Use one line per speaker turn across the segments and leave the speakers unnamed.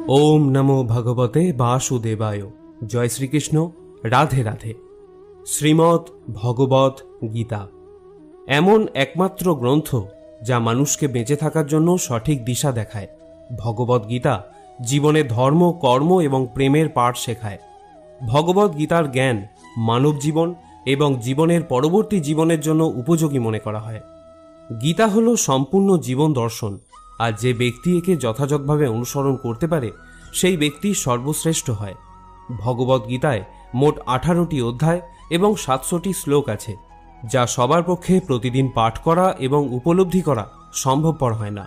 ओम नमो भगवते वासुदेवाय। जय श्रीकृष्ण। राधे राधे। শ্রীমদ্ ভগবত গীতা এমন একমাত্র গ্রন্থ যা মানুষকে বেঁচে থাকার জন্য সঠিক দিশা দেখায়। ভগবত গীতা জীবনে ধর্ম, কর্ম এবং প্রেমের পাঠ শেখায়। ভগবত গীতার জ্ঞান মানব জীবন এবং জীবনের পরবর্তী জীবনের জন্য উপযোগী মনে করা হয়। গীতা হলো সম্পূর্ণ জীবন দর্শন, আর যে ব্যক্তি একে যথাযথভাবে অনুসরণ করতে পারে সেই ব্যক্তি সর্বশ্রেষ্ঠ হয়। ভগবত গীতায় মোট 18টি অধ্যায় এবং 700টি শ্লোক আছে, যা সবার পক্ষে প্রতিদিন পাঠ করা এবং উপলব্ধি করা সম্ভবপর হয় না।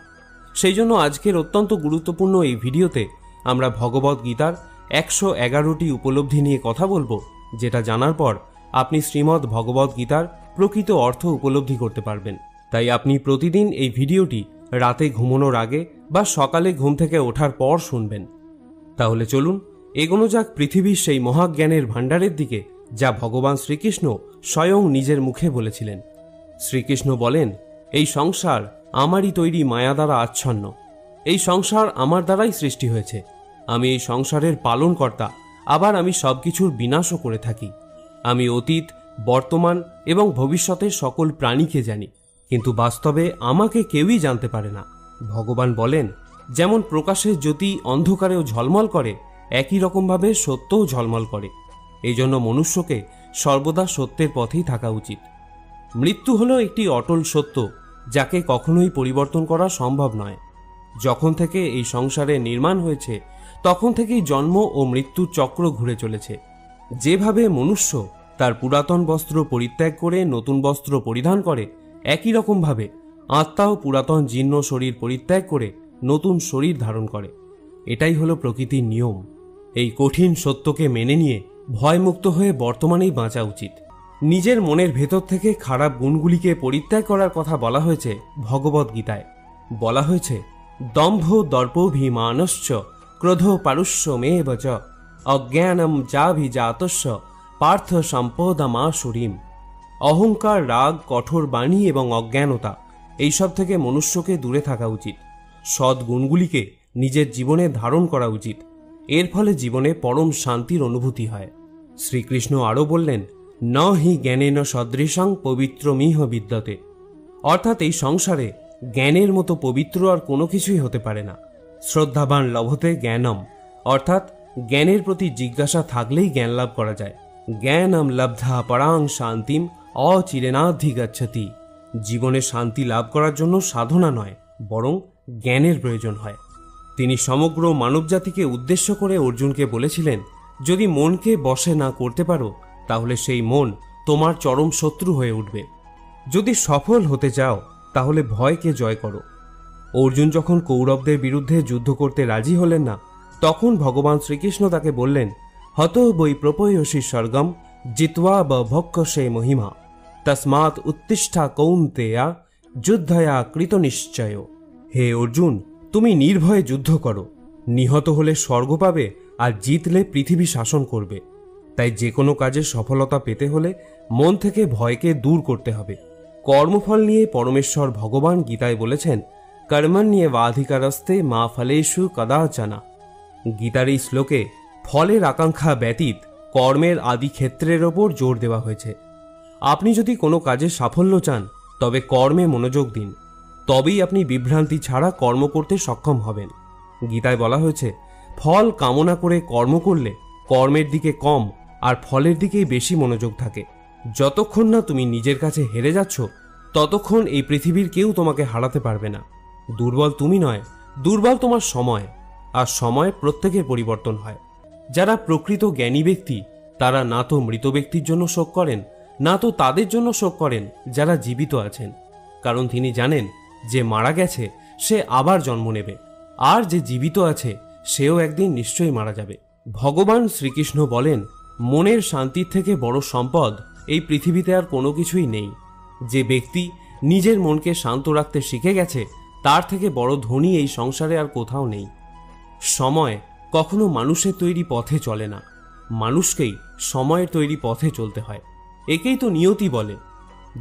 সেই জন্য আজকের অত্যন্ত গুরুত্বপূর্ণ এই ভিডিওতে আমরা ভগবত গীতার 111টি উপলব্ধি নিয়ে কথা বলবো, যেটা জানার পর আপনি শ্রীমদ্ ভগবত গীতার প্রকৃত অর্থ উপলব্ধি করতে পারবেন। তাই আপনি প্রতিদিন এই ভিডিওটি রাতে ঘুমানোর আগে বা সকালে ঘুম থেকে ওঠার পর শুনবেন। তাহলে চলুন এগোনো যাক পৃথিবীর সেই মহাজ্ঞানের ভাণ্ডারের দিকে, যা ভগবান শ্রীকৃষ্ণ স্বয়ং নিজের মুখে বলেছিলেন। শ্রীকৃষ্ণ বলেন, এই সংসার আমারই তৈরি মায়া দ্বারা আচ্ছন্ন। এই সংসার আমার দ্বারাই সৃষ্টি হয়েছে। আমি এই সংসারের পালনকর্তা, আবার আমি সবকিছুর বিনাশও করে থাকি। আমি অতীত, বর্তমান এবং ভবিষ্যতের সকল প্রাণীকে জানি, কিন্তু বাস্তবে আমাকে কেউই জানতে পারে না। ভগবান বলেন, যেমন প্রকাশের জ্যোতি অন্ধকারেও ঝলমল করে, একই রকমভাবে সত্যও ঝলমল করে। এই জন্য মনুষ্যকে সর্বদা সত্যের পথেই থাকা উচিত। মৃত্যু হলো একটি অটল সত্য, যাকে কখনোই পরিবর্তন করা সম্ভব নয়। যখন থেকে এই সংসারে নির্মাণ হয়েছে তখন থেকেই জন্ম ও মৃত্যুর চক্র ঘুরে চলেছে। যেভাবে মনুষ্য তার পুরাতন বস্ত্র পরিত্যাগ করে নতুন বস্ত্র পরিধান করে, একই রকমভাবে আত্মাও পুরাতন জীর্ণ শরীর পরিত্যাগ করে নতুন শরীর ধারণ করে। এটাই হলো প্রকৃতির নিয়ম। এই কঠিন সত্যকে মেনে নিয়ে ভয়মুক্ত হয়ে বর্তমানেই বাঁচা উচিত। নিজের মনের ভেতর থেকে খারাপ গুণগুলিকে পরিত্যাগ করার কথা বলা হয়েছে ভগবত গীতায়। বলা হয়েছে, দম্ভ দর্পভিমানশ্চ ক্রোধ পারুষ্যমেব চ অজ্ঞানম যাভিজাতস্য পার্থ সম্পদমাসুরীম। অহংকার, রাগ, কঠোর বাণী এবং অজ্ঞানতা, এইসব থেকে মনুষ্যকে দূরে থাকা উচিত। সৎ গুণগুলিকে নিজের জীবনে ধারণ করা উচিত। এর ফলে জীবনে পরম শান্তির অনুভূতি হয়। শ্রীকৃষ্ণ আরও বললেন, ন হি জ্ঞানেন সদৃশং পবিত্রমিহ বিদ্যতে। অর্থাৎ এই সংসারে জ্ঞানের মতো পবিত্র আর কোনো কিছুই হতে পারে না। শ্রদ্ধাবান লভতে জ্ঞানম, অর্থাৎ জ্ঞানের প্রতি জিজ্ঞাসা থাকলেই জ্ঞান লাভ করা যায়। জ্ঞানম লব্ধা পরাং শান্তিম অচিরেনাধিগচ্ছতি। জীবনে শান্তি লাভ করার জন্য সাধনা নয়, বরং জ্ঞানের প্রয়োজন হয়। তিনি সমগ্র মানবজাতিকে উদ্দেশ্য করে অর্জুনকে বলেছিলেন, যদি মনকে বশে না করতে পারো তাহলে সেই মন তোমার চরম শত্রু হয়ে উঠবে। যদি সফল হতে চাও তাহলে ভয়কে জয় করো। অর্জুন যখন কৌরবদের বিরুদ্ধে যুদ্ধ করতে রাজি হলেন না, তখন ভগবান শ্রীকৃষ্ণ তাকে বললেন, হত বৈ প্রপয়সী স্বর্গম জিত্বা বভক্ষসে মহিমা তস্মাৎ উত্তিষ্ঠা কৌন্তেয়া যুদ্ধয়া কৃত নিশ্চয়। হে অর্জুন, তুমি নির্ভয়ে যুদ্ধ করো। নিহত হলে স্বর্গ পাবে, আর জিতলে পৃথিবী শাসন করবে। তাই যে কোনো কাজে সফলতা পেতে হলে মন থেকে ভয়কে দূর করতে হবে। কর্মফল নিয়ে পরমেশ্বর ভগবান গীতায় বলেছেন, কর্মণ্যেবাধিকারস্তে মা ফলেষু কদাচনা। গীতার এই শ্লোকে ফলের আকাঙ্ক্ষা ব্যতীত কর্মের আদি ক্ষেত্রের ওপর জোর দেওয়া হয়েছে। আপনি যদি কোনো কাজে সাফল্য চান তবে কর্মে মনোযোগ দিন, তবেই আপনি বিভ্রান্তি ছাড়া কর্ম করতে সক্ষম হবেন। গীতায় বলা হয়েছে, ফল কামনা করে কর্ম করলে কর্মের দিকে কম আর ফলের দিকেই বেশি মনোযোগ থাকে। যতক্ষণ না তুমি নিজের কাছে হেরে যাচ্ছ, ততক্ষণ এই পৃথিবীর কেউ তোমাকে হারাতে পারবে না। দুর্বল তুমি নয়, দুর্বল তোমার সময়, আর সময় প্রত্যেকের পরিবর্তন হয়। যারা প্রকৃত জ্ঞানী ব্যক্তি, তারা না তো মৃত ব্যক্তির জন্য শোক করেন, না তো তাদের জন্য শোক করেন যারা জীবিত আছেন। কারণ তিনি জানেন যে মারা গেছে সে আবার জন্ম নেবে, আর যে জীবিত আছে সেও একদিন নিশ্চয়ই মারা যাবে। ভগবান শ্রীকৃষ্ণ বলেন, মনের শান্তির থেকে বড় সম্পদ এই পৃথিবীতে আর কোনো কিছুই নেই। যে ব্যক্তি নিজের মনকে শান্ত রাখতে শিখে গেছে, তার থেকে বড় ধনী এই সংসারে আর কোথাও নেই। সময় কখনো মানুষের তৈরি পথে চলে না, মানুষকেই সময়ের তৈরি পথে চলতে হয়। একেই তো নিয়তি বলে।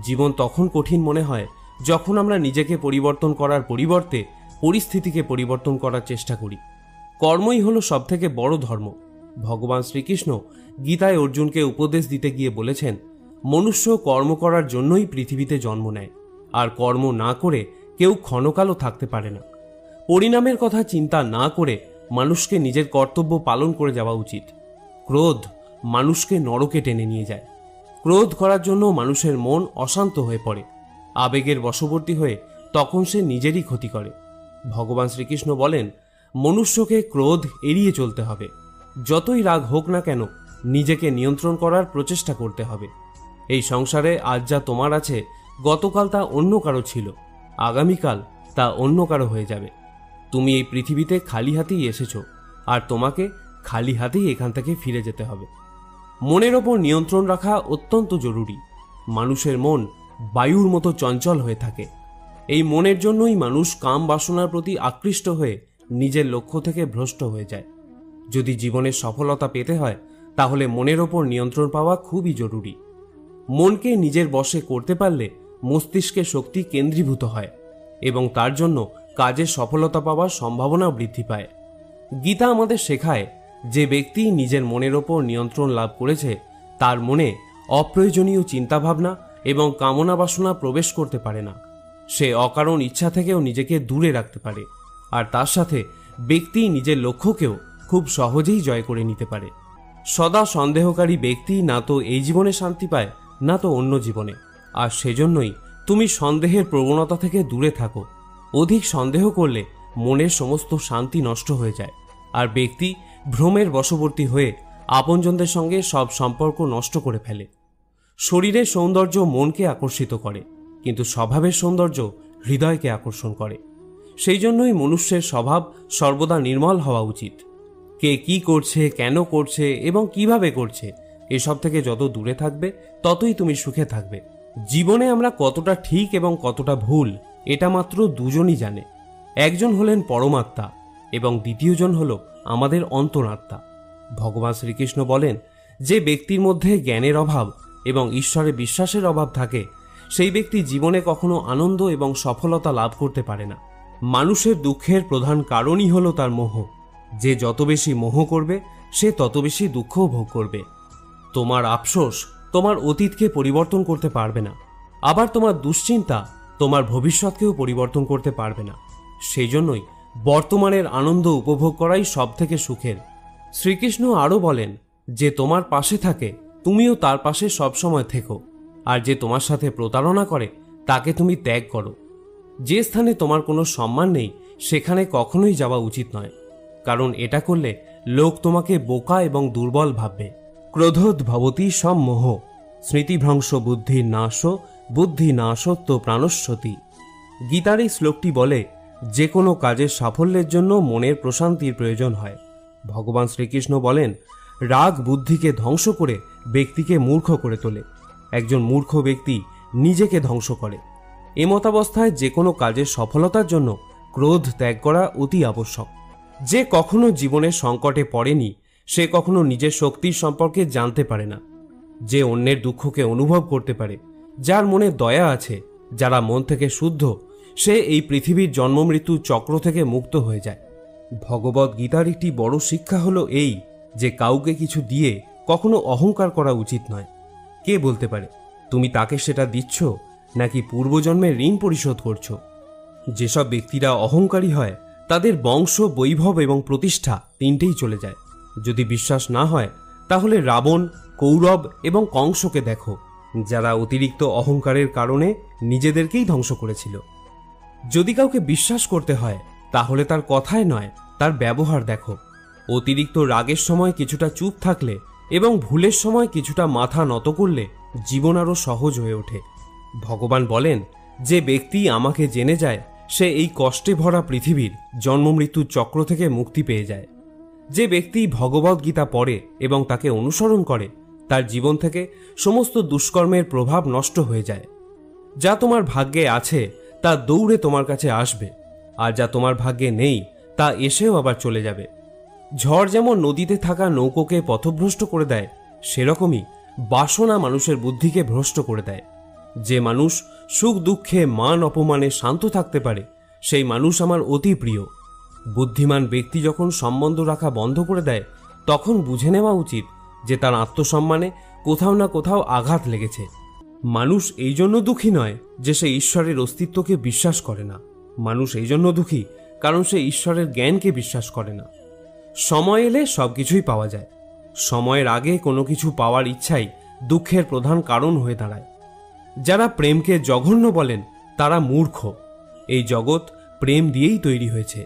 জীবন তখন কঠিন মনে হয় যখন আমরা নিজেকে পরিবর্তন করার পরিবর্তে পরিস্থিতিকে পরিবর্তন করার চেষ্টা করি। কর্মই হলো সবথেকে বড় ধর্ম। ভগবান শ্রীকৃষ্ণ গীতায় অর্জুনকে উপদেশ দিতে গিয়ে বলেছেন, মনুষ্য কর্ম করার জন্যই পৃথিবীতে জন্ম নেয়, আর কর্ম না করে কেউ ক্ষণকালও থাকতে পারে না। পরিণামের কথা চিন্তা না করে মানুষকে নিজের কর্তব্য পালন করে যাওয়া উচিত। ক্রোধ মানুষকে নরকে টেনে নিয়ে যায়। ক্রোধ করার জন্য মানুষের মন অশান্ত হয়ে পড়ে, আবেগের বশবর্তী হয়ে তখন সে নিজেরই ক্ষতি করে। ভগবান শ্রীকৃষ্ণ বলেন, মনুষ্যকে ক্রোধ এড়িয়ে চলতে হবে। যতই রাগ হোক না কেন, নিজেকে নিয়ন্ত্রণ করার প্রচেষ্টা করতে হবে। এই সংসারে আজ যা তোমার আছে, গতকাল তা অন্য কারো ছিল, আগামীকাল তা অন্য কারো হয়ে যাবে। তুমি এই পৃথিবীতে খালি হাতেই এসেছো, আর তোমাকে খালি হাতেই এখান থেকে ফিরে যেতে হবে। মনের ওপর নিয়ন্ত্রণ রাখা অত্যন্ত জরুরি। মানুষের মন বায়ুর মতো চঞ্চল হয়ে থাকে। এই মনের জন্যই মানুষ কাম বাসনার প্রতি আকৃষ্ট হয়ে নিজের লক্ষ্য থেকে ভ্রষ্ট হয়ে যায়। যদি জীবনের সফলতা পেতে হয়, তাহলে মনের ওপর নিয়ন্ত্রণ পাওয়া খুবই জরুরি। মনকে নিজের বশে করতে পারলে মস্তিষ্কের শক্তি কেন্দ্রীভূত হয় এবং তার জন্য কাজে সফলতা পাওয়ার সম্ভাবনা বৃদ্ধি পায়। গীতা আমাদের শেখায়, যে ব্যক্তি নিজের মনের ওপর নিয়ন্ত্রণ লাভ করেছে, তার মনে অপ্রয়োজনীয় চিন্তাভাবনা এবং কামনা বাসনা প্রবেশ করতে পারে না। সে অকারণ ইচ্ছা থেকেও নিজেকে দূরে রাখতে পারে, আর তার সাথে ব্যক্তি নিজের লক্ষ্যকেও খুব সহজেই জয় করে নিতে পারে। সদা সন্দেহকারী ব্যক্তি না তো এই জীবনে শান্তি পায়, না তো অন্য জীবনে। আর সেজন্যই তুমি সন্দেহের প্রবণতা থেকে দূরে থাকো। অধিক সন্দেহ করলে মনের সমস্ত শান্তি নষ্ট হয়ে যায়, আর ব্যক্তি ভ্রমের বশবর্তী হয়ে আপনজনদের সঙ্গে সব সম্পর্ক নষ্ট করে ফেলে। শরীরের সৌন্দর্য মনকে আকর্ষিত করে, কিন্তু স্বভাবের সৌন্দর্য হৃদয়কে আকর্ষণ করে। সেই জন্যই মনুষ্যের স্বভাব সর্বদা নির্মল হওয়া উচিত। কে কি করছে, কেন করছে এবং কিভাবে করছে, এসব থেকে যত দূরে থাকবে, ততই তুমি সুখে থাকবে। জীবনে আমরা কতটা ঠিক এবং কতটা ভুল, এটা মাত্র দুজনই জানে। একজন হলেন পরমাত্মা এবং দ্বিতীয়জন হল আমাদের অন্তরাত্মা। ভগবান শ্রীকৃষ্ণ বলেন, যে ব্যক্তির মধ্যে জ্ঞানের অভাব এবং ঈশ্বরে বিশ্বাসের অভাব থাকে, সেই ব্যক্তি জীবনে কখনো আনন্দ এবং সফলতা লাভ করতে পারে না। মানুষের দুঃখের প্রধান কারণই হলো তার মোহ। যে যত বেশি মোহ করবে, সে তত বেশি দুঃখও ভোগ করবে। তোমার আফসোস তোমার অতীতকে পরিবর্তন করতে পারবে না, আবার তোমার দুশ্চিন্তা তোমার ভবিষ্যৎকেও পরিবর্তন করতে পারবে না। সেই জন্যই বর্তমানের আনন্দ উপভোগ করাই সব থেকে সুখের। শ্রীকৃষ্ণ আরও বলেন, যে তোমার পাশে থাকে তুমিও তার পাশে সবসময় থেকো, আর যে তোমার সাথে প্রতারণা করে তাকে তুমি ত্যাগ করো। যে স্থানে তোমার কোনো সম্মান নেই, সেখানে কখনোই যাওয়া উচিত নয়, কারণ এটা করলে লোক তোমাকে বোকা এবং দুর্বল ভাববে। ক্রোধোদ্ভবতি সম্মোহ, স্মৃতিভ্রংশ বুদ্ধির নাশ, বুদ্ধি নাশত্ব প্রাণস্বতী। গীতার এই শ্লোকটি বলে, যে কোনো কাজের সাফল্যের জন্য মনের প্রশান্তির প্রয়োজন হয়। ভগবান শ্রীকৃষ্ণ বলেন, রাগ বুদ্ধিকে ধ্বংস করে ব্যক্তিকে মূর্খ করে তোলে। একজন মূর্খ ব্যক্তি নিজেকে ধ্বংস করে। এমতাবস্থায় যে কোনো কাজের সফলতার জন্য ক্রোধ ত্যাগ করা অতি আবশ্যক। যে কখনো জীবনের সংকটে পড়েনি, সে কখনো নিজের শক্তির সম্পর্কে জানতে পারে না। যে অন্যের দুঃখকে অনুভব করতে পারে, যার মনে দয়া আছে, যারা মন থেকে শুদ্ধ, সে এই পৃথিবীর জন্ম মৃত্যু চক্র থেকে মুক্ত হয়ে যায়। ভগবদ গীতার একটি বড় শিক্ষা হলো এই, যে কাউকে কিছু দিয়ে কখনো অহংকার করা উচিত নয়। কে বলতে পারে তুমি তাকে সেটা দিচ্ছ নাকি পূর্বজন্মের ঋণ পরিশোধ করছো? যেসব ব্যক্তিরা অহংকারী হয়, তাদের বংশ, বৈভব এবং প্রতিষ্ঠা তিনটেই চলে যায়। যদি বিশ্বাস না হয়, তাহলে রাবণ, কৌরব এবং কংসকে দেখো, যারা অতিরিক্ত অহংকারের কারণে নিজেদেরকেই ধ্বংস করেছিল। যদি কাউকে বিশ্বাস করতে হয়, তাহলে তার কথায় নয়, তার ব্যবহার দেখো। অতিরিক্ত রাগের সময় কিছুটা চুপ থাকলে এবং ভুলের সময় কিছুটা মাথা নত করলে জীবন আরও সহজ হয়ে ওঠে। ভগবান বলেন, যে ব্যক্তি আমাকে জেনে যায়, সে এই কষ্টে ভরা পৃথিবীর জন্ম মৃত্যুর চক্র থেকে মুক্তি পেয়ে যায়। যে ব্যক্তি ভগবদ গীতা পড়ে এবং তাকে অনুসরণ করে, তার জীবন থেকে সমস্ত দুষ্কর্মের প্রভাব নষ্ট হয়ে যায়। যা তোমার ভাগ্যে আছে তা দৌড়ে তোমার কাছে আসবে, আর যা তোমার ভাগ্যে নেই তা এসেও আবার চলে যাবে। ঝড় যেমন নদীতে থাকা নৌকোকে পথভ্রষ্ট করে দেয়, সেরকমই বাসনা মানুষের বুদ্ধিকে ভ্রষ্ট করে দেয়। যে মানুষ সুখ দুঃখে মান অপমানে শান্ত থাকতে পারে, সেই মানুষ আমার অতি প্রিয়। বুদ্ধিমান ব্যক্তি যখন সম্বন্ধ রাখা বন্ধ করে দেয় তখন বুঝে নেওয়া উচিত যে তার আত্মসম্মানে কোথাও না কোথাও আঘাত লেগেছে। মানুষ এই জন্য দুঃখী নয় যে সে ঈশ্বরের অস্তিত্বকে বিশ্বাস করে না। মানুষ এই জন্য দুঃখী কারণ সে ঈশ্বরের জ্ঞানকে বিশ্বাস করে না। সময় এলে সবকিছুই পাওয়া যায়। সময়ের আগে কোনো কিছু পাওয়ার ইচ্ছাই দুঃখের প্রধান কারণ হয়ে দাঁড়ায়। যারা প্রেমকে জঘন্য বলেন তারা মূর্খ। এই জগৎ প্রেম দিয়েই তৈরি হয়েছে।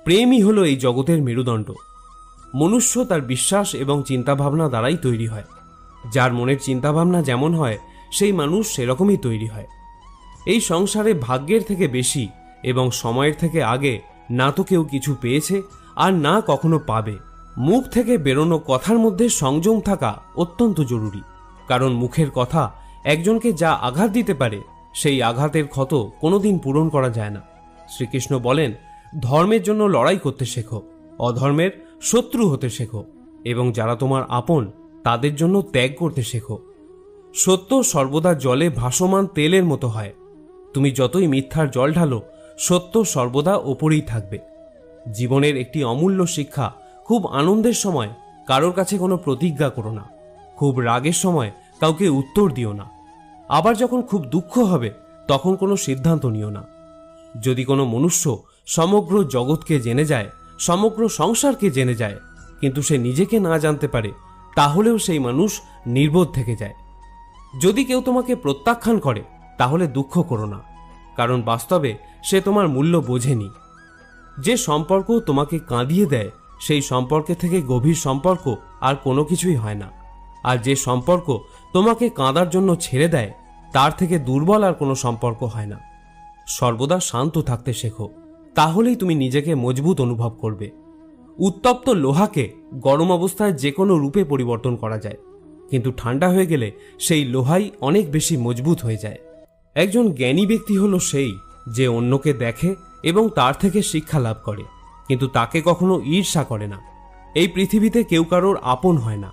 প্রেমই হলো এই জগতের মেরুদণ্ড। মনুষ্য তার বিশ্বাস এবং চিন্তাভাবনা দ্বারাই তৈরি হয়। যার মনের চিন্তাভাবনা যেমন হয় সেই মানুষ সেরকমই তৈরি হয়। এই সংসারে ভাগ্যের থেকে বেশি এবং সময়ের থেকে আগে না তো কেউ কিছু পেয়েছে আর না কখনো পাবে। মুখ থেকে বেরোনো কথার মধ্যে সংযম থাকা অত্যন্ত জরুরি, কারণ মুখের কথা একজনকে যা আঘাত দিতে পারে সেই আঘাতের ক্ষত কোনোদিন পূরণ করা যায় না। শ্রীকৃষ্ণ বলেন, ধর্মের জন্য লড়াই করতে শেখো, অধর্মের শত্রু হতে শেখো এবং যারা তোমার আপন তাদের জন্য ত্যাগ করতে শেখো। সত্য সর্বদা জলে ভাসমান তেলের মতো হয়। তুমি যতই মিথ্যার জল ঢালো, সত্য সর্বদা ওপরেই থাকবে। জীবনের একটি অমূল্য শিক্ষা, খুব আনন্দের সময় কারোর কাছে কোনো প্রতিজ্ঞা করো না। খুব রাগের সময় কাউকে উত্তর দিও না। আবার যখন খুব দুঃখ হবে তখন কোনো সিদ্ধান্ত নিও না। যদি কোনো মনুষ্য সমগ্র জগৎকে জেনে যায়, সমগ্র সংসারকে জেনে যায়, কিন্তু সে নিজেকে না জানতে পারে, তাহলেও সেই মানুষ নির্বোধ থেকে যায়। যদি কেউ তোমাকে প্রত্যাখ্যান করে তাহলে দুঃখ করো না, কারণ বাস্তবে সে তোমার মূল্য বোঝেনি। যে সম্পর্ক তোমাকে কাঁদিয়ে দেয় সেই সম্পর্কে থেকে গভীর সম্পর্ক আর কোনো কিছুই হয় না। আর যে সম্পর্ক তোমাকে কাঁদার জন্য ছেড়ে দেয় তার থেকে দুর্বল আর কোনো সম্পর্ক হয় না। সর্বদা শান্ত থাকতে শেখো, তাহলেই তুমি নিজেকে মজবুত অনুভব করবে। উত্তপ্ত লোহাকে গরম অবস্থায় যে কোনো রূপে পরিবর্তন করা যায়, কিন্তু ঠান্ডা হয়ে গেলে সেই লোহাই অনেক বেশি মজবুত হয়ে যায়। একজন জ্ঞানী ব্যক্তি হলো সেই যে অন্যকে দেখে এবং তার থেকে শিক্ষা লাভ করে, কিন্তু তাকে কখনো ঈর্ষা করে না। এই পৃথিবীতে কেউ কারোর আপন হয় না।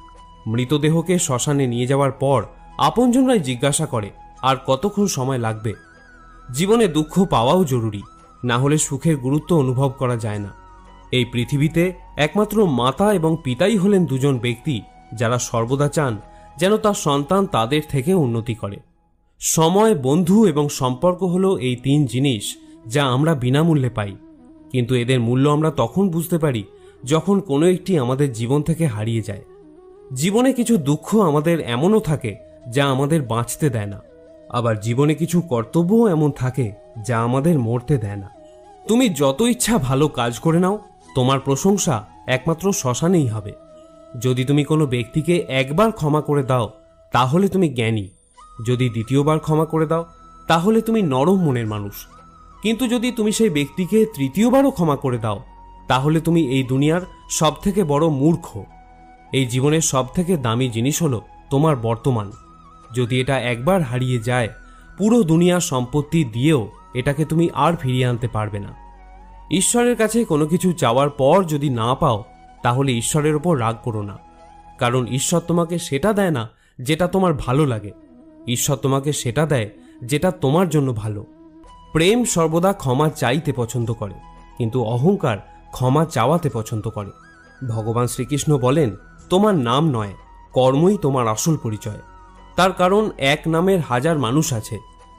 মৃতদেহকে শ্মশানে নিয়ে যাওয়ার পর আপনজনরাই জিজ্ঞাসা করে আর কতক্ষণ সময় লাগবে। জীবনে দুঃখ পাওয়াও জরুরি, না হলে সুখের গুরুত্ব অনুভব করা যায় না। এই পৃথিবীতে একমাত্র মাতা এবং পিতাই হলেন দুজন ব্যক্তি যারা সর্বদা চান যেন তার সন্তান তাদের থেকে উন্নতি করে। সময়, বন্ধু এবং সম্পর্ক হলো এই তিন জিনিস যা আমরা বিনামূল্যে পাই, কিন্তু এদের মূল্য আমরা তখন বুঝতে পারি যখন কোনো একটি আমাদের জীবন থেকে হারিয়ে যায়। জীবনে কিছু দুঃখ আমাদের এমনও থাকে যা আমাদের বাঁচতে দেয় না, আবার জীবনে কিছু কর্তব্যও এমন থাকে যা আমাদের মরতে দেয় না। তুমি যত ইচ্ছা ভালো কাজ করে নাও, তোমার প্রশংসা একমাত্র শ্মশানেই হবে। যদি তুমি কোনো ব্যক্তিকে একবার ক্ষমা করে দাও তাহলে তুমি জ্ঞানী, যদি দ্বিতীয়বার ক্ষমা করে দাও তাহলে তুমি নরম মনের মানুষ, কিন্তু যদি তুমি সেই ব্যক্তিকে তৃতীয়বারও ক্ষমা করে দাও তাহলে তুমি এই দুনিয়ার সবথেকে বড় মূর্খ। এই জীবনের সবথেকে দামি জিনিস হলো তোমার বর্তমান। যদি এটা একবার হারিয়ে যায়, পুরো দুনিয়ার সম্পত্তি দিয়েও এটাকে তুমি আর ফিরিয়ে আনতে পারবে না। ঈশ্বরের কাছে কোনো কিছু চাওয়ার পর যদি না পাও তাহলে ঈশ্বরের ওপর রাগ করো না, কারণ ঈশ্বর তোমাকে সেটা দেয় না যেটা তোমার ভালো লাগে। ঈশ্বর তোমাকে সেটা দেয় যেটা তোমার জন্য ভালো। প্রেম সর্বদা ক্ষমা চাইতে পছন্দ করে, কিন্তু অহংকার ক্ষমা চাওয়াতে পছন্দ করে। ভগবান শ্রীকৃষ্ণ বলেন, তোমার নাম নয়, কর্মই তোমার আসল পরিচয়। তার কারণ এক নামের হাজার মানুষ আছে,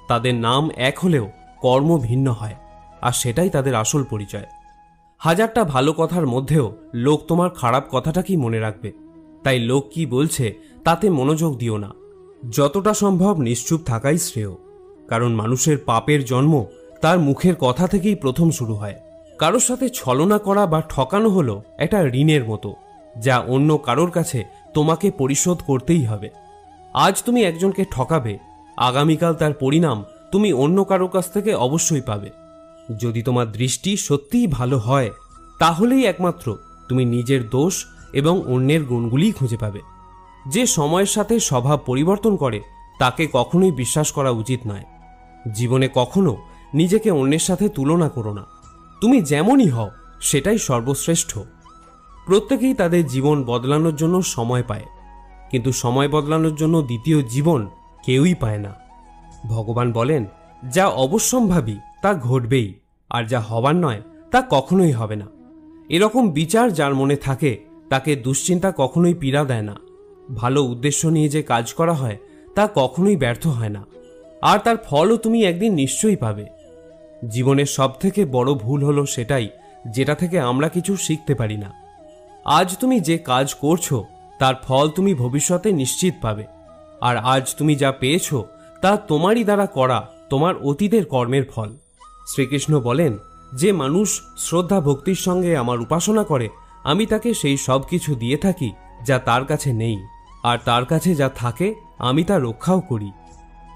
তাদের নাম এক হলেও কর্ম ভিন্ন হয়, আর সেটাই তাদের আসল পরিচয়। হাজারটা ভালো কথার মধ্যেও লোক তোমার খারাপ কথাটাকেই মনে রাখবে, তাই লোক কি বলছে তাতে মনোযোগ দিও না। যতটা সম্ভব নিশ্চুপ থাকাই শ্রেয়, কারণ মানুষের পাপের জন্ম তার মুখের কথা থেকেই প্রথম শুরু হয়। কারোর সাথে ছলনা করা বা ঠকানো হলো একটা ঋণের মতো, যা অন্য কারোর কাছে তোমাকে পরিশোধ করতেই হবে। আজ তুমি একজনকে ঠকাবে, আগামীকাল তার পরিণাম তুমি অন্য কারোর কাছ থেকে অবশ্যই পাবে। যদি তোমার দৃষ্টি সত্যিই ভালো হয় তাহলেই একমাত্র তুমি নিজের দোষ এবং অন্যের গুণগুলিই খুঁজে পাবে। যে সময়ের সাথে স্বভাব পরিবর্তন করে তাকে কখনোই বিশ্বাস করা উচিত নয়। জীবনে কখনো নিজেকে অন্যের সাথে তুলনা করো না। তুমি যেমনই হও সেটাই সর্বশ্রেষ্ঠ। প্রত্যেকেই তাদের জীবন বদলানোর জন্য সময় পায়, কিন্তু সময় বদলানোর জন্য দ্বিতীয় জীবন কেউই পায় না। ভগবান বলেন, যা অবশ্যম্ভাবী তা ঘটবেই, আর যা হবার নয় তা কখনোই হবে না। এরকম বিচার যার মনে থাকে তাকে দুশ্চিন্তা কখনোই পীড়া দেয় না। ভালো উদ্দেশ্য নিয়ে যে কাজ করা হয় তা কখনোই ব্যর্থ হয় না, আর তার ফলও তুমি একদিন নিশ্চয়ই পাবে। জীবনের সবথেকে বড় ভুল হলো সেটাই যেটা থেকে আমরা কিছু শিখতে পারি না। আজ তুমি যে কাজ করছো তার ফল তুমি ভবিষ্যতে নিশ্চিত পাবে, আর আজ তুমি যা পেয়েছো তা তোমারই দ্বারা করা তোমার অতীতের কর্মের ফল। শ্রীকৃষ্ণ বলেন, যে মানুষ শ্রদ্ধা ভক্তির সঙ্গে আমার উপাসনা করে আমি তাকে সেই সব কিছু দিয়ে থাকি যা তার কাছে নেই, আর তার কাছে যা থাকে আমি তা রক্ষাও করি।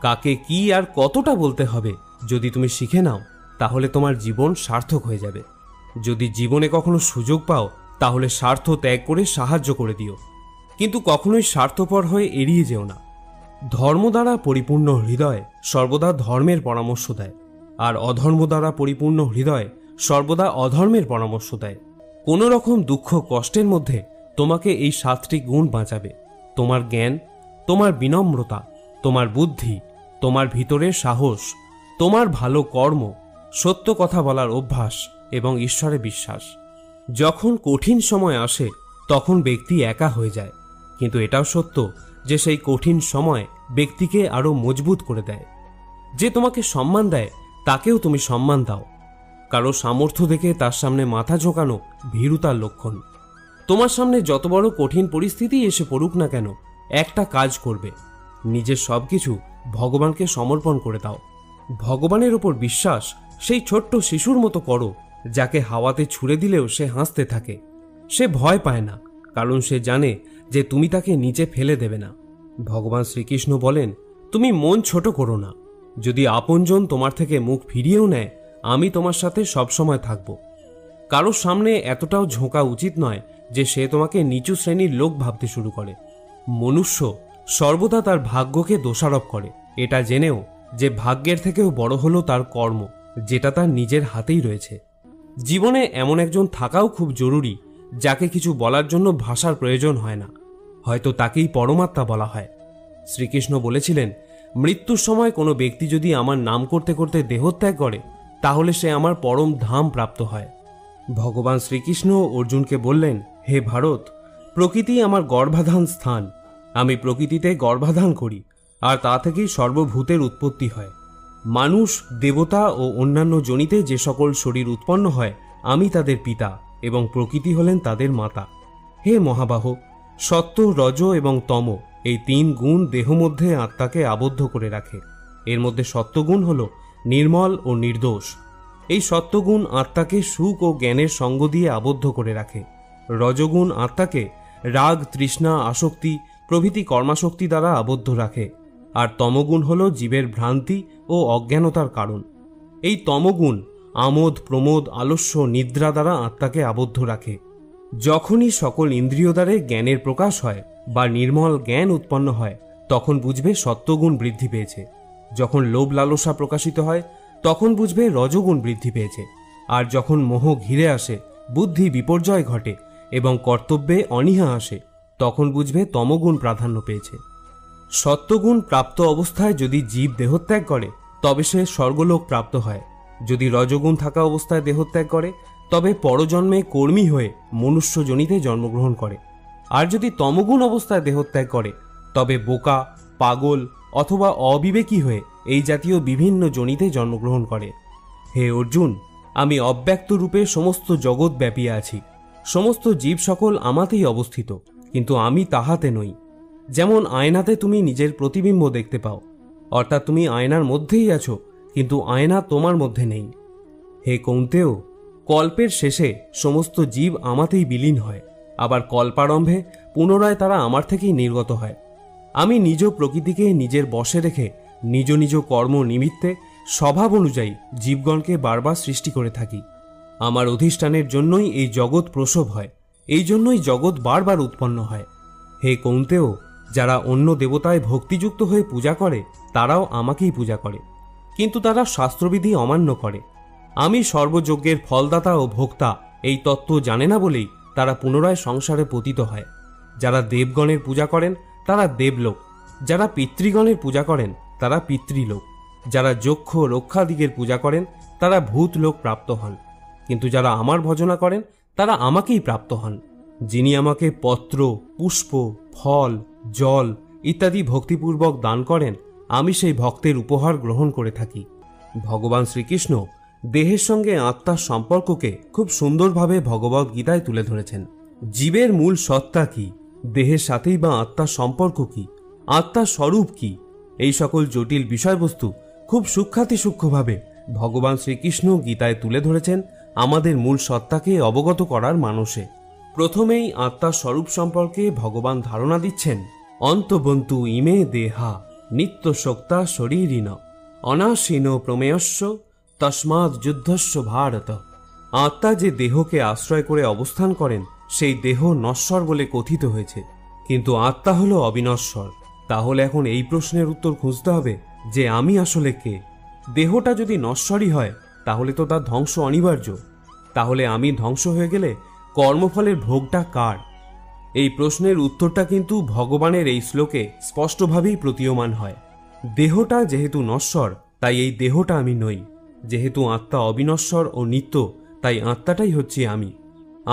কাকে কি আর কতটা বলতে হবে যদি তুমি শিখে নাও তাহলে তোমার জীবন সার্থক হয়ে যাবে। যদি জীবনে কখনো সুযোগ পাও তাহলে স্বার্থ ত্যাগ করে সাহায্য করে দিও, কিন্তু কখনোই স্বার্থপর হয়ে এড়িয়ে যেও না। ধর্ম দ্বারা পরিপূর্ণ হৃদয় সর্বদা ধর্মের পরামর্শ দেয়, আর অধর্ম দ্বারা পরিপূর্ণ হৃদয় সর্বদা অধর্মের পরামর্শ দেয়। কোনো রকম দুঃখ কষ্টের মধ্যে তোমাকে এই 7টি গুণ বাঁচাবে: তোমার জ্ঞান, তোমার বিনম্রতা, তোমার বুদ্ধি, তোমার ভিতরের সাহস, তোমার ভালো কর্ম, সত্য কথা বলার অভ্যাস এবং ঈশ্বরে বিশ্বাস। যখন কঠিন সময় আসে তখন ব্যক্তি একা হয়ে যায়, কিন্তু এটাও সত্য যে সেই কঠিন সময় ব্যক্তিকে আরো মজবুত করে দেয়। যে তোমাকে সম্মান দেয় তাকেও তুমি সম্মান দাও। কারো সামর্থ্য দেখে তার সামনে মাথা ঝোঁকানো ভীরুতার লক্ষণ। তোমার সামনে যত বড় কঠিন পরিস্থিতি এসে পড়ুক না কেন, একটা কাজ করবে, নিজের সবকিছু ভগবানকে সমর্পণ করে দাও। ভগবানের উপর বিশ্বাস সেই ছোট্ট শিশুর মতো করো যাকে হাওয়াতে ছুঁড়ে দিলেও সে হাসতে থাকে। সে ভয় পায় না, কারণ সে জানে যে তুমি তাকে নিচে ফেলে দেবে না। ভগবান শ্রীকৃষ্ণ বলেন, তুমি মন ছোট করো না। যদি আপনজন তোমার থেকে মুখ ফিরিয়েও নেয় আমি তোমার সাথে সবসময় থাকব। কারোর সামনে এতটাও ঝোঁকা উচিত নয় যে সে তোমাকে নিচু শ্রেণীর লোক ভাবতে শুরু করে। মনুষ্য সর্বদা তার ভাগ্যকে দোষারোপ করে, এটা জেনেও যে ভাগ্যের থেকেও বড় হলো তার কর্ম, যেটা তার নিজের হাতেই রয়েছে। জীবনে এমন একজন থাকাও খুব জরুরি যাকে কিছু বলার জন্য ভাষার প্রয়োজন হয় না, হয়তো তাকেই পরমাত্মা বলা হয়। শ্রীকৃষ্ণ বলেছিলেন, মৃত্যুর সময় কোনো ব্যক্তি যদি আমার নাম করতে করতে দেহত্যাগ করে তাহলে সে আমার পরম ধাম প্রাপ্ত হয়। ভগবান শ্রীকৃষ্ণ অর্জুনকে বললেন, হে ভারত, প্রকৃতি আমার গর্ভাধান স্থান। আমি প্রকৃতিতে গর্ভাধান করি, আর তা থেকেই সর্বভূতের উৎপত্তি হয়। মানুষ, দেবতা ও অন্যান্য জনিতে যে সকল শরীর উৎপন্ন হয় আমি তাদের পিতা এবং প্রকৃতি হলেন তাদের মাতা। হে মহাবাহ, সত্য, রজ এবং তম এই 3 গুণ দেহ মধ্যে আত্মাকে আবদ্ধ করে রাখে। এর মধ্যে সত্যগুণ হল নির্মল ও নির্দোষ। এই সত্যগুণ আত্মাকে সুখ ও জ্ঞানের সঙ্গ দিয়ে আবদ্ধ করে রাখে। রজগুণ আত্মাকে রাগ, তৃষ্ণা, আসক্তি প্রভৃতি কর্মাশক্তি দ্বারা আবদ্ধ রাখে, আর তমগুণ হল জীবের ভ্রান্তি ও অজ্ঞানতার কারণ। এই তমগুণ আমোদ, প্রমোদ, আলস্য, নিদ্রা দ্বারা আত্মাকে আবদ্ধ রাখে। যখনই সকল ইন্দ্রিয় দ্বারে জ্ঞানের প্রকাশ হয় বা নির্মল জ্ঞান উৎপন্ন হয় তখন বুঝবে সত্যগুণ বৃদ্ধি পেয়েছে। যখন লোভ লালসা প্রকাশিত হয় তখন বুঝবে রজগুণ বৃদ্ধি পেয়েছে। আর যখন মোহ ঘিরে আসে, বুদ্ধি বিপর্যয় ঘটে এবং কর্তব্যে অনীহা আসে তখন বুঝবে তমগুণ প্রাধান্য পেয়েছে। সত্যগুণ প্রাপ্ত অবস্থায় যদি জীব দেহত্যাগ করে তবে সে স্বর্গলোক প্রাপ্ত হয়। যদি রজগুণ থাকা অবস্থায় দেহত্যাগ করে তবে পরজন্মে কর্মী হয়ে মনুষ্য জনিতে জন্মগ্রহণ করে। আর যদি তমগুণ অবস্থায় দেহত্যাগ করে তবে বোকা, পাগল অথবা অবিবেকী হয়ে এই জাতীয় বিভিন্ন জনিতে জন্মগ্রহণ করে। হে অর্জুন, আমি অব্যক্ত রূপে সমস্ত জগৎ ব্যাপিয়ে আছি। সমস্ত জীব সকল আমাতেই অবস্থিত, কিন্তু আমি তাহাতে নই। যেমন আয়নাতে তুমি নিজের প্রতিবিম্ব দেখতে পাও, অর্থাৎ তুমি আয়নার মধ্যেই আছো, কিন্তু আয়না তোমার মধ্যে নেই। হে কৌন্তেয়, কল্পের শেষে সমস্ত জীব আমাতেই বিলীন হয়, আবার কল্পারম্ভে পুনরায় তারা আমার থেকেই নির্গত হয়। আমি নিজ প্রকৃতিকে নিজের বশে রেখে নিজ নিজ কর্ম নিমিত্তে স্বভাব অনুযায়ী জীবগণকে বারবার সৃষ্টি করে থাকি। আমার অধিষ্ঠানের জন্যই এই জগৎ প্রসব হয়, এই জন্যই জগৎ বারবার উৎপন্ন হয়। হে কৌন্তেয়, যারা অন্য দেবতায় ভক্তিযুক্ত হয়ে পূজা করে তারাও আমাকেই পূজা করে, কিন্তু তারা শাস্ত্রবিধি অমান্য করে। আমি সর্বযজ্ঞের ফলদাতা ও ভোক্তা এই তত্ত্ব জানে না বলেই তারা পুনরায় সংসারে পতিত হয়। যারা দেবগণের পূজা করেন তারা দেবলোক, যারা পিতৃগণের পূজা করেন তারা পিতৃলোক, যারা যক্ষ রক্ষাদিগের পূজা করেন তারা ভূতলোক প্রাপ্ত হন, কিন্তু যারা আমার ভজনা করেন তারা আমাকেই প্রাপ্ত হন। যিনি আমাকে পত্র, পুষ্প, ফল, জল ইত্যাদি ভক্তিপূর্বক দান করেন, আমি সেই ভক্তের উপহার গ্রহণ করে থাকি। ভগবান শ্রীকৃষ্ণ দেহের সঙ্গে আত্মার সম্পর্ককে খুব সুন্দরভাবে ভগবদ গীতায় তুলে ধরেছেন। জীবের মূল সত্তা কি, দেহের সাথেই বা আত্মার সম্পর্ক কি, আত্মার স্বরূপ কি, এই সকল জটিল বিষয়বস্তু খুব সূক্ষ্মভাবে ভগবান শ্রীকৃষ্ণ গীতায় তুলে ধরেছেন আমাদের মূল সত্তাকে অবগত করার মানসে। প্রথমেই আত্মার স্বরূপ সম্পর্কে ভগবান ধারণা দিচ্ছেন, অন্তবন্তু ইমে দেহা নিত্য শক্তা শরীরিণ অনাসীন প্রমেয়স্য তস্মাৎ যুদ্ধস্য ভারত। আত্মা যে দেহকে আশ্রয় করে অবস্থান করেন, সেই দেহ নশ্বর বলে কথিত হয়েছে, কিন্তু আত্মা হলো অবিনশ্বর। তাহলে এখন এই প্রশ্নের উত্তর খুঁজতে হবে যে আমি আসলে কে। দেহটা যদি নশ্বরই হয়, তাহলে তো তার ধ্বংস অনিবার্য। তাহলে আমি ধ্বংস হয়ে গেলে কর্মফলের ভোগটা কার? এই প্রশ্নের উত্তরটা কিন্তু ভগবানের এই শ্লোকে স্পষ্টভাবেই প্রতীয়মান হয়। দেহটা যেহেতু নশ্বর, তাই এই দেহটা আমি নই। যেহেতু আত্মা অবিনশ্বর ও নিত্য, তাই আত্মাটাই হচ্ছে আমি।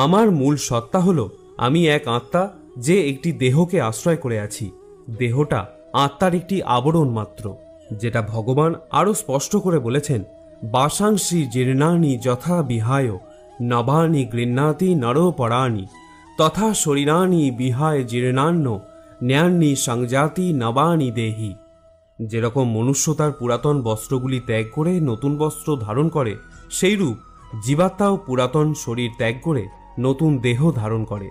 আমার মূল সত্তা হলো আমি এক আত্মা, যে একটি দেহকে আশ্রয় করে আছি। দেহটা আত্মার একটি আবরণ মাত্র, যেটা ভগবান আরো স্পষ্ট করে বলেছেন, বাসাংসি জীর্ণানি যথা বিহায় নবানি গৃহ্ণাতি নরপরাণি তথা শরীরানি বিহায় জীর্ণান্ন ন্যান্নি সংজাতি নবানি দেহি। যেরকম মনুষ্য তার পুরাতন বস্ত্রগুলি ত্যাগ করে নতুন বস্ত্র ধারণ করে, সেইরূপ জীবাত্মাও পুরাতন শরীর ত্যাগ করে নতুন দেহ ধারণ করে।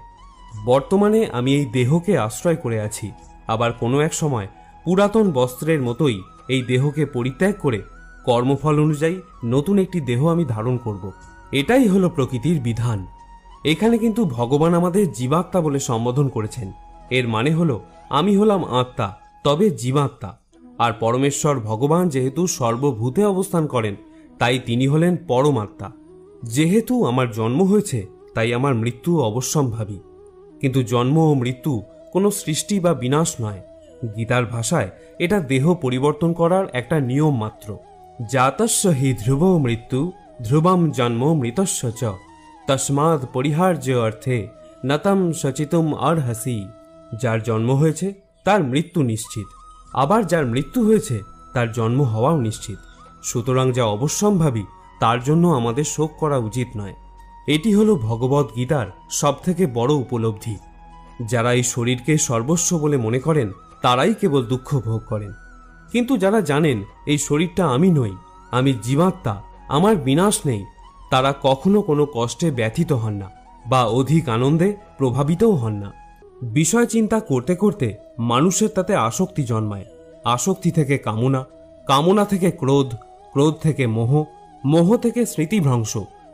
বর্তমানে আমি এই দেহকে আশ্রয় করে আছি, আবার কোনো এক সময় পুরাতন বস্ত্রের মতোই এই দেহকে পরিত্যাগ করে কর্মফল অনুযায়ী নতুন একটি দেহ আমি ধারণ করব। এটাই হলো প্রকৃতির বিধান। এখানে কিন্তু ভগবান আমাদের জীবাত্মা বলে সম্বোধন করেছেন। এর মানে হলো আমি হলাম আত্মা, তবে জীবাত্মা। আর পরমেশ্বর ভগবান যেহেতু সর্বভূতে অবস্থান করেন, তাই তিনি হলেন পরমাত্মা। যেহেতু আমার জন্ম হয়েছে, তাই আমার মৃত্যু অবশ্যম্ভাবী। কিন্তু জন্ম ও মৃত্যু কোনো সৃষ্টি বা বিনাশ নয়। গীতার ভাষায় এটা দেহ পরিবর্তন করার একটা নিয়ম মাত্র। জাতস্য হি ধ্রুব মৃত্যু ধ্রুবম জন্ম মৃতস্য চ তস্মাৎ পরিহার্য অর্থে নতম সচিতুম অর্হসি। যার জন্ম হয়েছে তার মৃত্যু নিশ্চিত, আবার যার মৃত্যু হয়েছে তার জন্ম হওয়াও নিশ্চিত। সুতরাং যা অবশ্যম্ভাবী, তার জন্য আমাদের শোক করা উচিত নয়। এটি হলো ভগবদ গীতার সবথেকে বড় উপলব্ধি। যারা এই শরীরকে সর্বস্ব বলে মনে করেন, তারাই কেবল দুঃখ ভোগ করেন। কিন্তু যারা জানেন এই শরীরটা আমি নই, আমি জীবাত্মা, আমার বিনাশ নেই, তারা কখনো কোনো কষ্টে ব্যথিত হন না বা অধিক আনন্দে প্রভাবিতও হন না। বিষয় চিন্তা করতে করতে মানুষের তাতে আসক্তি জন্মায়। আসক্তি থেকে কামনা, কামনা থেকে ক্রোধ, ক্রোধ থেকে মোহ, মোহ থেকে স্মৃতিভ্রংশ,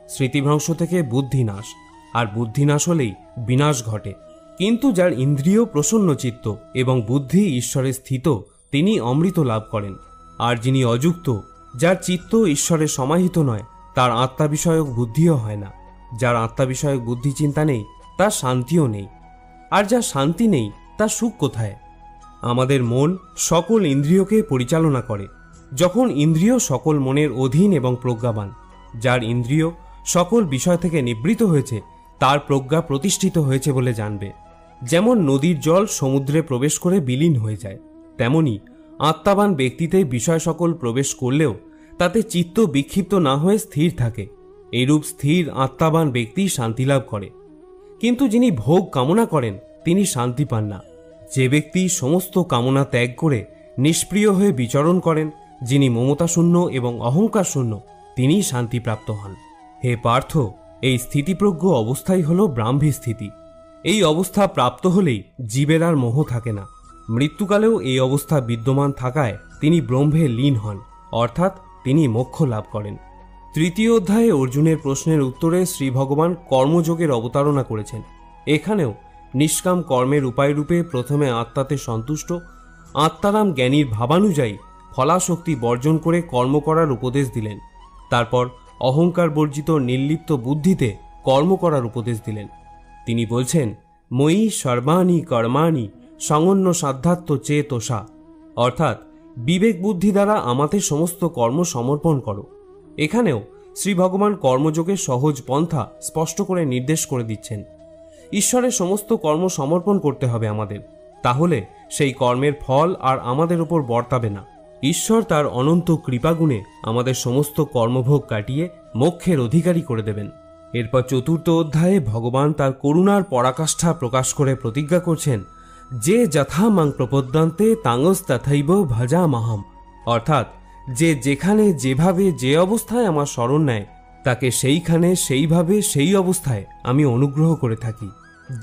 স্মৃতিভ্রংশ থেকে বুদ্ধিনাশ, আর বুদ্ধিনাশ হলেই বিনাশ ঘটে। কিন্তু যার ইন্দ্রিয় প্রসন্নচিত্ত এবং বুদ্ধি ঈশ্বরে স্থিত, তিনি অমৃত লাভ করেন। আর যিনি অযুক্ত, যার চিত্ত ঈশ্বরে সমাহিত নয়, তার আত্মা বিষয়ক বুদ্ধিও হয় না। যার আত্মা বিষয়ক বুদ্ধি চিন্তা নেই, তার শান্তিও নেই। আর যার শান্তি নেই, তার সুখ কোথায়? আমাদের মন সকল ইন্দ্রিয়কে পরিচালনা করে। যখন ইন্দ্রিয় সকল মনের অধীন এবং প্রজ্ঞাবান, যার ইন্দ্রিয় সকল বিষয় থেকে নিবৃত হয়েছে, তার প্রজ্ঞা প্রতিষ্ঠিত হয়েছে বলে জানবে। যেমন নদীর জল সমুদ্রে প্রবেশ করে বিলীন হয়ে যায়, তেমনি আত্মাবান ব্যক্তিতে বিষয় সকল প্রবেশ করলেও তাতে চিত্ত বিক্ষিপ্ত না হয়ে স্থির থাকে। এইরূপ স্থির আত্মাবান ব্যক্তি শান্তি লাভ করে। কিন্তু যিনি ভোগ কামনা করেন, তিনি শান্তি পান না। যে ব্যক্তি সমস্ত কামনা ত্যাগ করে নিষ্প্রিয় হয়ে বিচরণ করেন, যিনি মমতাশূন্য এবং অহংকার শূন্য, তিনিই শান্তিপ্রাপ্ত হন। হে পার্থ, এই স্থিতিপ্রজ্ঞ অবস্থাই হল ব্রাহ্মী স্থিতি। এই অবস্থা প্রাপ্ত হলেই জীবের আর মোহ থাকে না। মৃত্যুকালেও এই অবস্থা বিদ্যমান থাকায় তিনি ব্রহ্মে লীন হন, অর্থাৎ তিনি মোক্ষ লাভ করেন। তৃতীয় অধ্যায়ে অর্জুনের প্রশ্নের উত্তরে শ্রী ভগবান কর্মযোগের অবতারণা করেছেন। এখানেও নিষ্কাম কর্মের উপায়রূপে প্রথমে আত্মাতে সন্তুষ্ট, আত্মারাম জ্ঞানীর ভাবানুযায়ী ফলাশক্তি বর্জন করে কর্ম করার উপদেশ দিলেন। তারপর অহংকার বর্জিত নির্লিপ্ত বুদ্ধিতে কর্ম করার উপদেশ দিলেন। তিনি বলছেন, ময়ি সর্বাণি কর্মাণি সংন্য সাধ্যাত্ম চেতসা, অর্থাৎ বিবেক বুদ্ধি দ্বারা আমাদের সমস্ত কর্ম সমর্পণ করো। এখানেও শ্রী ভগবান কর্মযোগের সহজ পন্থা স্পষ্ট করে নির্দেশ করে দিচ্ছেন। ঈশ্বরের সমস্ত কর্ম সমর্পণ করতে হবে আমাদের, তাহলে সেই কর্মের ফল আর আমাদের উপর বর্তাবে না। ঈশ্বর তার অনন্ত কৃপাগুণে আমাদের সমস্ত কর্মভোগ কাটিয়ে মোক্ষের অধিকারী করে দেবেন। এরপর 4র্থ অধ্যায়ে ভগবান তার করুণার পরাকাষ্ঠা প্রকাশ করে প্রতিজ্ঞা করছেন, যে যথা মাং প্রপদ্যন্তে তাঙস তথৈব ভজামহম, অর্থাৎ যে যেখানে যেভাবে যে অবস্থায় আমার শরণ নেয় তাকে সেইখানে সেইভাবে সেই অবস্থায় আমি অনুগ্রহ করে থাকি।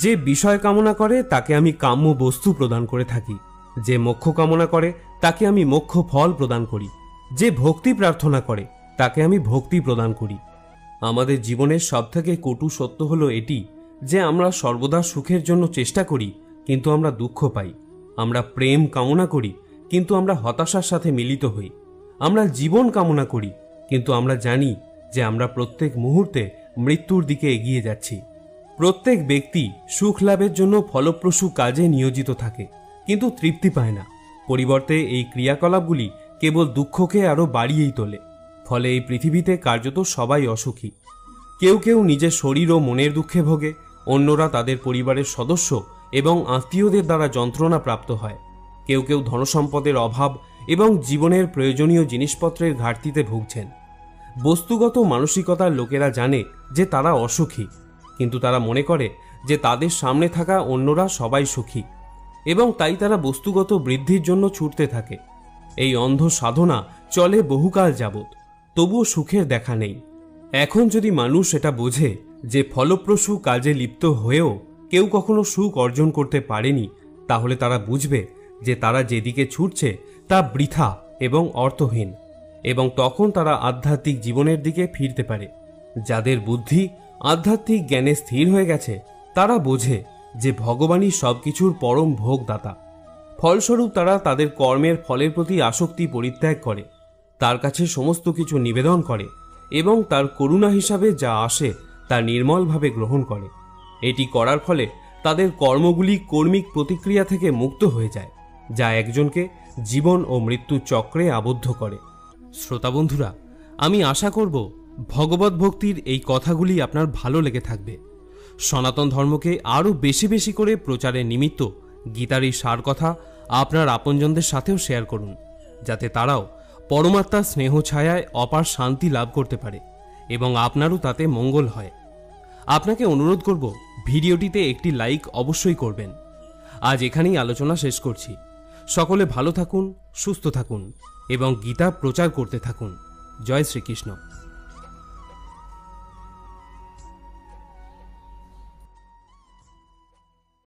যে বিষয় কামনা করে তাকে আমি কাম্য বস্তু প্রদান করে থাকি। যে মোক্ষ কামনা করে তাকে আমি মোক্ষ ফল প্রদান করি। যে ভক্তি প্রার্থনা করে তাকে আমি ভক্তি প্রদান করি। আমাদের জীবনের সবথেকে কটু সত্য হলো এটি যে আমরা সর্বদা সুখের জন্য চেষ্টা করি কিন্তু আমরা দুঃখ পাই। আমরা প্রেম কামনা করি কিন্তু আমরা হতাশার সাথে মিলিত হই। আমরা জীবন কামনা করি কিন্তু আমরা জানি যে আমরা প্রত্যেক মুহূর্তে মৃত্যুর দিকে এগিয়ে যাচ্ছি। প্রত্যেক ব্যক্তি সুখ লাভের জন্য ফলপ্রসূ কাজে নিয়োজিত থাকে কিন্তু তৃপ্তি পায় না। পরিবর্তে এই ক্রিয়াকলাপগুলি কেবল দুঃখকে আরও বাড়িয়েই তোলে। ফলে এই পৃথিবীতে কার্যত সবাই অসুখী। কেউ কেউ নিজের শরীর ও মনের দুঃখে ভোগে, অন্যরা তাদের পরিবারের সদস্য এবং আত্মীয়দের দ্বারা যন্ত্রণা প্রাপ্ত হয়। কেউ কেউ ধনসম্পদের অভাব এবং জীবনের প্রয়োজনীয় জিনিসপত্রের ঘাটতিতে ভুগছেন। বস্তুগত মানসিকতার লোকেরা জানে যে তারা অসুখী, কিন্তু তারা মনে করে যে তাদের সামনে থাকা অন্যরা সবাই সুখী এবং তাই তারা বস্তুগত বৃদ্ধির জন্য ছুটতে থাকে। এই অন্ধ সাধনা চলে বহুকাল যাবৎ, তবুও সুখের দেখা নেই। এখন যদি মানুষ এটা বোঝে যে ফলপ্রসূ কাজে লিপ্ত হয়েও কেউ কখনো সুখ অর্জন করতে পারেনি, তাহলে তারা বুঝবে যে তারা যেদিকে ছুটছে তা বৃথা এবং অর্থহীন, এবং তখন তারা আধ্যাত্মিক জীবনের দিকে ফিরতে পারে। যাদের বুদ্ধি আধ্যাত্মিক জ্ঞানে স্থির হয়ে গেছে তারা বোঝে যে ভগবানই সবকিছুর পরম ভোগদাতা। ফলস্বরূপ তারা তাদের কর্মের ফলের প্রতি আসক্তি পরিত্যাগ করে, তার কাছে সমস্ত কিছু নিবেদন করে এবং তার করুণা হিসাবে যা আসে তা নির্মলভাবে গ্রহণ করে। এটি করার ফলে তাদের কর্মগুলি কর্মিক প্রতিক্রিয়া থেকে মুক্ত হয়ে যায়, যা একজনকে জীবন ও মৃত্যুর চক্রে আবদ্ধ করে। শ্রোতা বন্ধুরা, আমি আশা করব ভগবত ভক্তির এই কথাগুলি আপনার ভালো লেগে থাকবে। সনাতন ধর্মকে আরও বেশি বেশি করে প্রচারের নিমিত্ত গীতার এই সার কথা আপনার আপনজনদের সাথেও শেয়ার করুন, যাতে তারাও পরমাত্মার স্নেহ ছায়ায় অপার শান্তি লাভ করতে পারে এবং আপনারও তাতে মঙ্গল হয়। আপনাকে অনুরোধ করব ভিডিওটিতে একটি লাইক অবশ্যই করবেন। আজ এখানেই আলোচনা শেষ করছি। সকলে ভালো থাকুন, সুস্থ থাকুন এবং গীতা প্রচার করতে থাকুন। জয় শ্রীকৃষ্ণ।